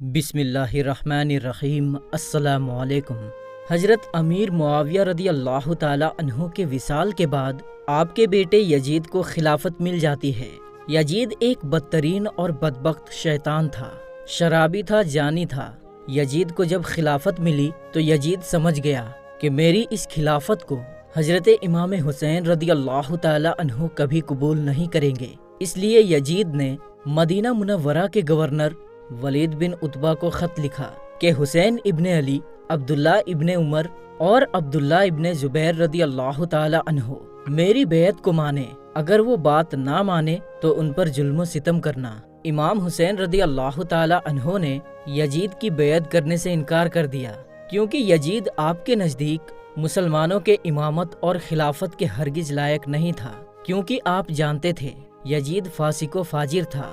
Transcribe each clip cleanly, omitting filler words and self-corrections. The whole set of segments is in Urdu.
بسم اللہ الرحمن الرحیم۔ السلام علیکم۔ حضرت امیر معاویہ رضی اللہ تعالی عنہ کے وصال کے بعد آپ کے بیٹے یزید کو خلافت مل جاتی ہے۔ یزید ایک بدترین اور بدبخت شیطان تھا، شرابی تھا، جانی تھا۔ یزید کو جب خلافت ملی تو یزید سمجھ گیا کہ میری اس خلافت کو حضرت امام حسین رضی اللہ تعالی عنہ کبھی قبول نہیں کریں گے۔ اس لیے یزید نے مدینہ منورہ کے گورنر ولید بن عتبہ کو خط لکھا کہ حسین ابن علی، عبداللہ ابن عمر اور عبداللہ ابن زبیر رضی اللہ تعالی عنہ میری بیعت کو مانے، اگر وہ بات نہ مانے تو ان پر ظلم و ستم کرنا۔ امام حسین رضی اللہ تعالی عنہ نے یزید کی بیعت کرنے سے انکار کر دیا، کیونکہ یزید آپ کے نزدیک مسلمانوں کے امامت اور خلافت کے ہرگز لائق نہیں تھا، کیونکہ آپ جانتے تھے یزید فاسق و فاجر تھا،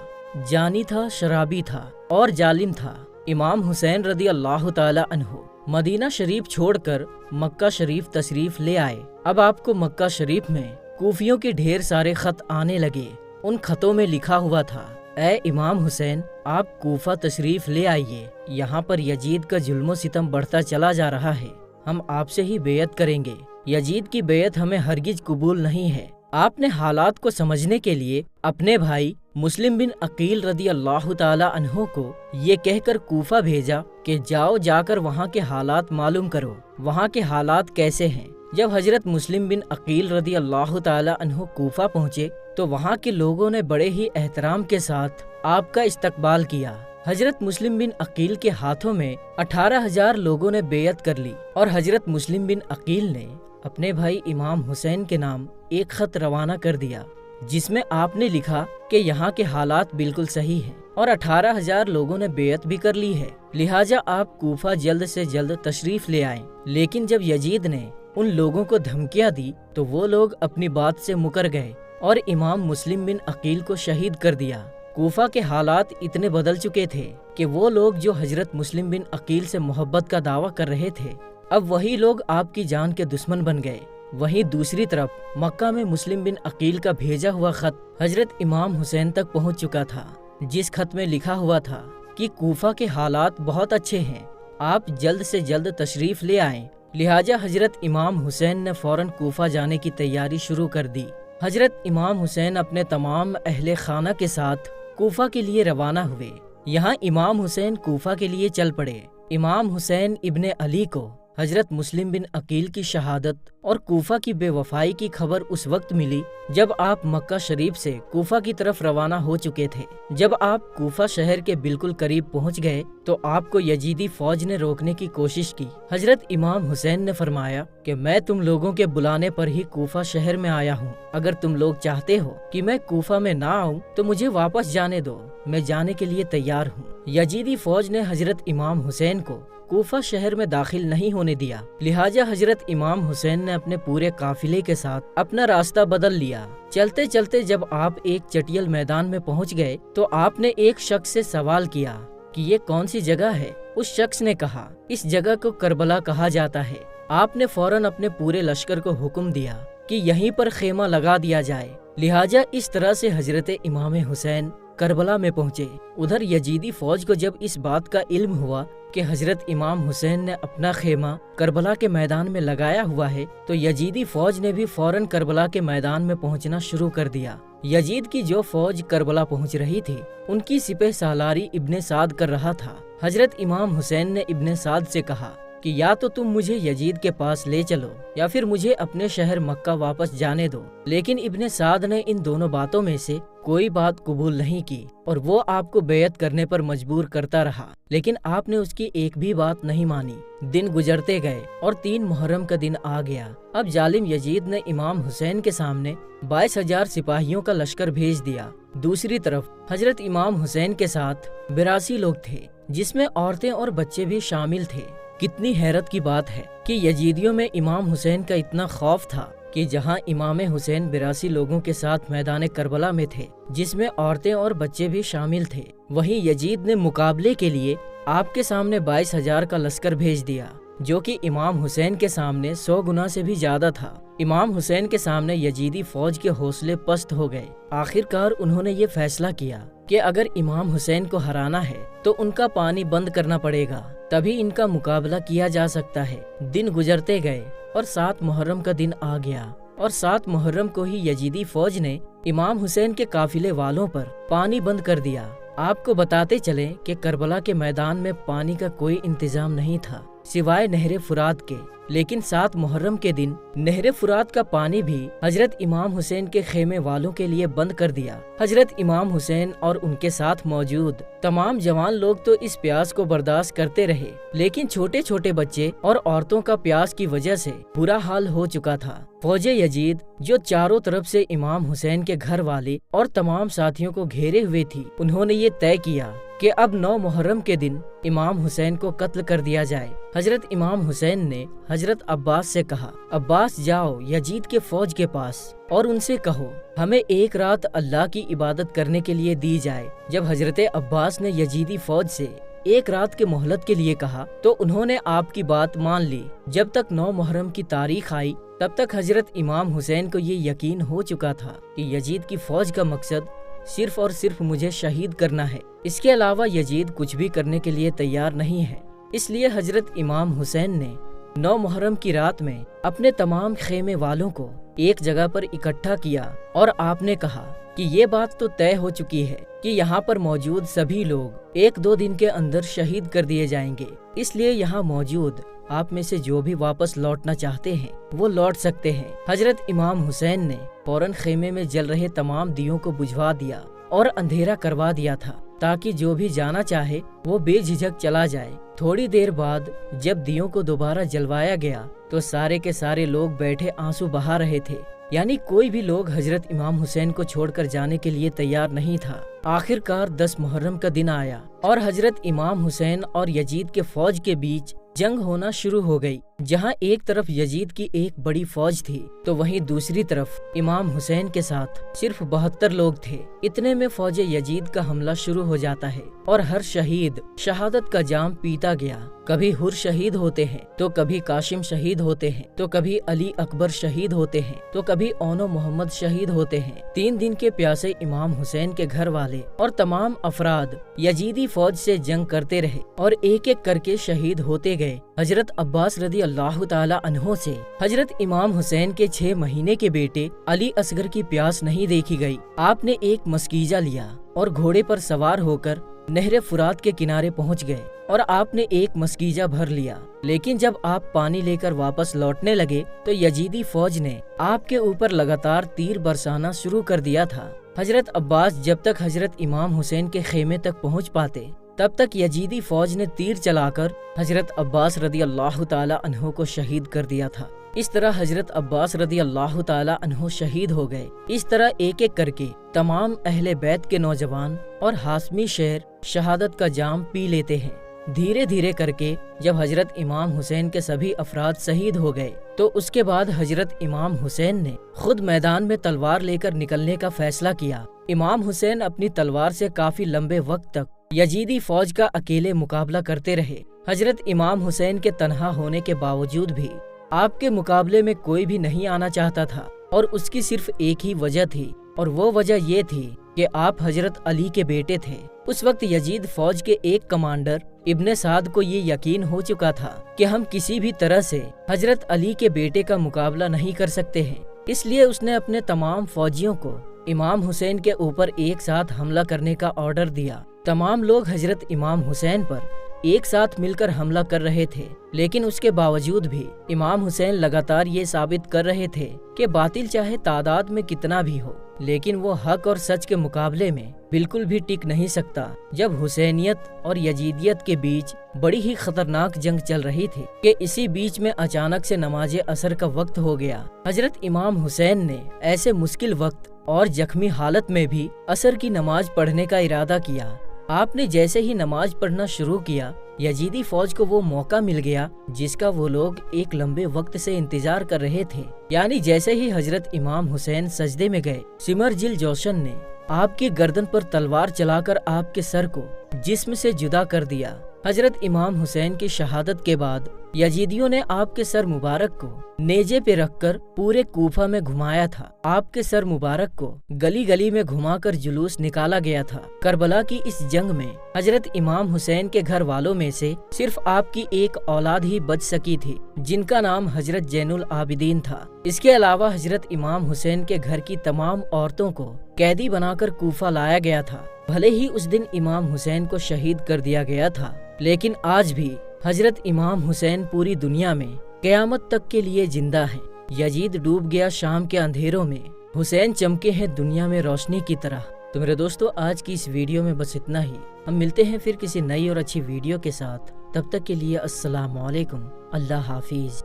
جانی تھا، شرابی تھا اور ظالم تھا۔ امام حسین رضی اللہ تعالی عنہ مدینہ شریف چھوڑ کر مکہ شریف تشریف لے آئے۔ اب آپ کو مکہ شریف میں کوفیوں کے ڈھیر سارے خط آنے لگے۔ ان خطوں میں لکھا ہوا تھا: اے امام حسین، آپ کوفہ تشریف لے آئیے، یہاں پر یزید کا ظلم و ستم بڑھتا چلا جا رہا ہے، ہم آپ سے ہی بیعت کریں گے، یزید کی بیعت ہمیں ہرگز قبول نہیں ہے۔ آپ نے حالات کو سمجھنے کے لیے اپنے بھائی مسلم بن عقیل رضی اللہ تعالی عنہ کو یہ کہہ کر کوفہ بھیجا کہ جاؤ، جا کر وہاں کے حالات معلوم کرو، وہاں کے حالات کیسے ہیں۔ جب حضرت مسلم بن عقیل رضی اللہ تعالی عنہ کوفہ پہنچے تو وہاں کے لوگوں نے بڑے ہی احترام کے ساتھ آپ کا استقبال کیا۔ حضرت مسلم بن عقیل کے ہاتھوں میں 18,000 لوگوں نے بیعت کر لی، اور حضرت مسلم بن عقیل نے اپنے بھائی امام حسین کے نام ایک خط روانہ کر دیا، جس میں آپ نے لکھا کہ یہاں کے حالات بالکل صحیح ہیں اور 18,000 لوگوں نے بیعت بھی کر لی ہے، لہٰذا آپ کوفہ جلد سے جلد تشریف لے آئیں۔ لیکن جب یزید نے ان لوگوں کو دھمکیاں دی تو وہ لوگ اپنی بات سے مکر گئے اور امام مسلم بن عقیل کو شہید کر دیا۔ کوفہ کے حالات اتنے بدل چکے تھے کہ وہ لوگ جو حضرت مسلم بن عقیل سے محبت کا دعویٰ کر رہے تھے، اب وہی لوگ آپ کی جان کے دشمن بن گئے۔ وہیں دوسری طرف مکہ میں مسلم بن عقیل کا بھیجا ہوا خط حضرت امام حسین تک پہنچ چکا تھا، جس خط میں لکھا ہوا تھا کہ کوفہ کے حالات بہت اچھے ہیں، آپ جلد سے جلد تشریف لے آئیں۔ لہٰذا حضرت امام حسین نے فوراً کوفہ جانے کی تیاری شروع کر دی۔ حضرت امام حسین اپنے تمام اہل خانہ کے ساتھ کوفہ کے لیے روانہ ہوئے۔ یہاں امام حسین کوفہ کے لیے چل پڑے۔ امام حسین ابن علی کو حضرت مسلم بن عقیل کی شہادت اور کوفہ کی بے وفائی کی خبر اس وقت ملی جب آپ مکہ شریف سے کوفہ کی طرف روانہ ہو چکے تھے۔ جب آپ کوفہ شہر کے بالکل قریب پہنچ گئے تو آپ کو یزیدی فوج نے روکنے کی کوشش کی۔ حضرت امام حسین نے فرمایا کہ میں تم لوگوں کے بلانے پر ہی کوفہ شہر میں آیا ہوں، اگر تم لوگ چاہتے ہو کہ میں کوفہ میں نہ آؤں تو مجھے واپس جانے دو، میں جانے کے لیے تیار ہوں۔ یزیدی فوج نے حضرت امام حسین کو کوفہ شہر میں داخل نہیں ہونے دیا، لہٰذا حضرت امام حسین نے اپنے پورے قافلے کے ساتھ اپنا راستہ بدل لیا۔ چلتے چلتے جب آپ ایک چٹیل میدان میں پہنچ گئے تو آپ نے ایک شخص سے سوال کیا کہ یہ کون سی جگہ ہے؟ اس شخص نے کہا اس جگہ کو کربلا کہا جاتا ہے۔ آپ نے فوراً اپنے پورے لشکر کو حکم دیا کہ یہیں پر خیمہ لگا دیا جائے، لہٰذا اس طرح سے حضرت امام حسین کربلا میں پہنچے۔ ادھر یزیدی فوج کو جب اس بات کا علم ہوا کہ حضرت امام حسین نے اپنا خیمہ کربلا کے میدان میں لگایا ہوا ہے تو یزیدی فوج نے بھی فوراً کربلا کے میدان میں پہنچنا شروع کر دیا۔ یزید کی جو فوج کربلا پہنچ رہی تھی ان کی سپہ سالاری ابن سعد کر رہا تھا۔ حضرت امام حسین نے ابن سعد سے کہا کہ یا تو تم مجھے یزید کے پاس لے چلو یا پھر مجھے اپنے شہر مکہ واپس جانے دو، لیکن ابن سعد نے ان دونوں باتوں میں سے کوئی بات قبول نہیں کی اور وہ آپ کو بیعت کرنے پر مجبور کرتا رہا، لیکن آپ نے اس کی ایک بھی بات نہیں مانی۔ دن گزرتے گئے اور 3 محرم کا دن آ گیا۔ اب ظالم یزید نے امام حسین کے سامنے 22,000 سپاہیوں کا لشکر بھیج دیا۔ دوسری طرف حضرت امام حسین کے ساتھ 82 لوگ تھے، جس میں عورتیں اور بچے بھی شامل تھے۔ کتنی حیرت کی بات ہے کہ یزیدیوں میں امام حسین کا اتنا خوف تھا کہ جہاں امام حسین 82 لوگوں کے ساتھ میدان کربلا میں تھے، جس میں عورتیں اور بچے بھی شامل تھے، وہیں یزید نے مقابلے کے لیے آپ کے سامنے 22,000 کا لشکر بھیج دیا، جو کہ امام حسین کے سامنے 100 گنا سے بھی زیادہ تھا۔ امام حسین کے سامنے یزیدی فوج کے حوصلے پست ہو گئے۔ آخر کار انہوں نے یہ فیصلہ کیا کہ اگر امام حسین کو ہرانا ہے تو ان کا پانی بند کرنا پڑے گا، تبھی ان کا مقابلہ کیا جا سکتا ہے۔ دن گزرتے گئے اور 7 محرم کا دن آ گیا، اور 7 محرم کو ہی یزیدی فوج نے امام حسین کے قافلے والوں پر پانی بند کر دیا۔ آپ کو بتاتے چلیں کہ کربلا کے میدان میں پانی کا کوئی انتظام نہیں تھا سوائے نہر فرات کے، لیکن 7 محرم کے دن نہر فرات کا پانی بھی حضرت امام حسین کے خیمے والوں کے لیے بند کر دیا۔ حضرت امام حسین اور ان کے ساتھ موجود تمام جوان لوگ تو اس پیاس کو برداشت کرتے رہے، لیکن چھوٹے چھوٹے بچے اور عورتوں کا پیاس کی وجہ سے برا حال ہو چکا تھا۔ فوج یزید جو چاروں طرف سے امام حسین کے گھر والے اور تمام ساتھیوں کو گھیرے ہوئے تھی، انہوں نے یہ طے کیا کہ اب 9 محرم کے دن امام حسین کو قتل کر دیا جائے۔ حضرت امام حسین نے حضرت عباس سے کہا، عباس جاؤ یزید کے فوج کے پاس اور ان سے کہو ہمیں ایک رات اللہ کی عبادت کرنے کے لیے دی جائے۔ جب حضرت عباس نے یزیدی فوج سے ایک رات کے مہلت کے لیے کہا تو انہوں نے آپ کی بات مان لی۔ جب تک 9 محرم کی تاریخ آئی تب تک حضرت امام حسین کو یہ یقین ہو چکا تھا کہ یزید کی فوج کا مقصد صرف اور صرف مجھے شہید کرنا ہے، اس کے علاوہ یزید کچھ بھی کرنے کے لیے تیار نہیں ہے۔ اس لیے حضرت امام حسین نے 9 محرم کی رات میں اپنے تمام خیمے والوں کو ایک جگہ پر اکٹھا کیا اور آپ نے کہا کہ یہ بات تو طے ہو چکی ہے کہ یہاں پر موجود سبھی لوگ 1-2 دن کے اندر شہید کر دیے جائیں گے، اس لیے یہاں موجود آپ میں سے جو بھی واپس لوٹنا چاہتے ہیں وہ لوٹ سکتے ہیں۔ حضرت امام حسین نے فوراً خیمے میں جل رہے تمام دیوں کو بجھوا دیا اور اندھیرا کروا دیا تھا تاکہ جو بھی جانا چاہے وہ بے جھجک چلا جائے۔ تھوڑی دیر بعد جب دیوں کو دوبارہ جلوایا گیا تو سارے کے سارے لوگ بیٹھے آنسو بہا رہے تھے، یعنی کوئی بھی لوگ حضرت امام حسین کو چھوڑ کر جانے کے لیے تیار نہیں تھا۔ آخر کار 10 محرم کا دن آیا اور حضرت امام حسین اور یزید کے فوج کے بیچ جنگ ہونا شروع ہو گئی۔ جہاں ایک طرف یزید کی ایک بڑی فوج تھی تو وہیں دوسری طرف امام حسین کے ساتھ صرف 72 لوگ تھے۔ اتنے میں فوج یزید کا حملہ شروع ہو جاتا ہے اور ہر شہید شہادت کا جام پیتا گیا۔ کبھی حر شہید ہوتے ہیں تو کبھی قاسم شہید ہوتے ہیں تو کبھی علی اکبر شہید ہوتے ہیں تو کبھی اونو محمد شہید ہوتے ہیں۔ 3 دن کے پیاسے امام حسین کے گھر والے اور تمام افراد یزیدی فوج سے جنگ کرتے رہے اور ایک ایک کر کے شہید ہوتے گئے۔ حضرت عباس رضی اللہ تعالی عنہ سے حضرت امام حسین کے 6 مہینے کے بیٹے علی اصغر کی پیاس نہیں دیکھی گئی۔ آپ نے ایک مسکیجہ لیا اور گھوڑے پر سوار ہو کر نہر فرات کے کنارے پہنچ گئے اور آپ نے ایک مسکیجہ بھر لیا، لیکن جب آپ پانی لے کر واپس لوٹنے لگے تو یزیدی فوج نے آپ کے اوپر لگاتار تیر برسانا شروع کر دیا تھا۔ حضرت عباس جب تک حضرت امام حسین کے خیمے تک پہنچ پاتے تب تک یزیدی فوج نے تیر چلا کر حضرت عباس رضی اللہ تعالی عنہ کو شہید کر دیا تھا۔ اس طرح حضرت عباس رضی اللہ تعالی عنہ شہید ہو گئے۔ اس طرح ایک ایک کر کے تمام اہل بیت کے نوجوان اور ہاشمی شہر شہادت کا جام پی لیتے ہیں۔ دھیرے دھیرے کر کے جب حضرت امام حسین کے سبھی افراد شہید ہو گئے تو اس کے بعد حضرت امام حسین نے خود میدان میں تلوار لے کر نکلنے کا فیصلہ کیا۔ امام حسین اپنی تلوار سے کافی لمبے وقت تک یزیدی فوج کا اکیلے مقابلہ کرتے رہے۔ حضرت امام حسین کے تنہا ہونے کے باوجود بھی آپ کے مقابلے میں کوئی بھی نہیں آنا چاہتا تھا، اور اس کی صرف ایک ہی وجہ تھی، اور وہ وجہ یہ تھی کہ آپ حضرت علی کے بیٹے تھے۔ اس وقت یزید فوج کے ایک کمانڈر ابن سعد کو یہ یقین ہو چکا تھا کہ ہم کسی بھی طرح سے حضرت علی کے بیٹے کا مقابلہ نہیں کر سکتے ہیں، اس لیے اس نے اپنے تمام فوجیوں کو امام حسین کے اوپر ایک ساتھ حملہ کرنے کا آرڈر دیا۔ تمام لوگ حضرت امام حسین پر ایک ساتھ مل کر حملہ کر رہے تھے، لیکن اس کے باوجود بھی امام حسین لگاتار یہ ثابت کر رہے تھے کہ باطل چاہے تعداد میں کتنا بھی ہو لیکن وہ حق اور سچ کے مقابلے میں بالکل بھی ٹک نہیں سکتا۔ جب حسینیت اور یزیدیت کے بیچ بڑی ہی خطرناک جنگ چل رہی تھی کہ اسی بیچ میں اچانک سے نماز عصر کا وقت ہو گیا۔ حضرت امام حسین نے ایسے مشکل وقت اور زخمی حالت میں بھی عصر کی نماز پڑھنے کا ارادہ کیا۔ آپ نے جیسے ہی نماز پڑھنا شروع کیا، یزیدی فوج کو وہ موقع مل گیا جس کا وہ لوگ ایک لمبے وقت سے انتظار کر رہے تھے، یعنی جیسے ہی حضرت امام حسین سجدے میں گئے، سمر جل جوشن نے آپ کی گردن پر تلوار چلا کر آپ کے سر کو جسم سے جدا کر دیا۔ حضرت امام حسین کی شہادت کے بعد یزیدیوں نے آپ کے سر مبارک کو نیزے پہ رکھ کر پورے کوفہ میں گھمایا تھا۔ آپ کے سر مبارک کو گلی گلی میں گھما کر جلوس نکالا گیا تھا۔ کربلا کی اس جنگ میں حضرت امام حسین کے گھر والوں میں سے صرف آپ کی ایک اولاد ہی بچ سکی تھی، جن کا نام حضرت زین العابدین تھا۔ اس کے علاوہ حضرت امام حسین کے گھر کی تمام عورتوں کو قیدی بنا کر کوفہ لایا گیا تھا۔ بھلے ہی اس دن امام حسین کو شہید کر دیا گیا تھا، لیکن آج بھی حضرت امام حسین پوری دنیا میں قیامت تک کے لیے زندہ ہیں۔ یزید ڈوب گیا شام کے اندھیروں میں، حسین چمکے ہیں دنیا میں روشنی کی طرح۔ تو میرے دوستو، آج کی اس ویڈیو میں بس اتنا ہی۔ ہم ملتے ہیں پھر کسی نئی اور اچھی ویڈیو کے ساتھ، تب تک کے لیے السلام علیکم، اللہ حافظ۔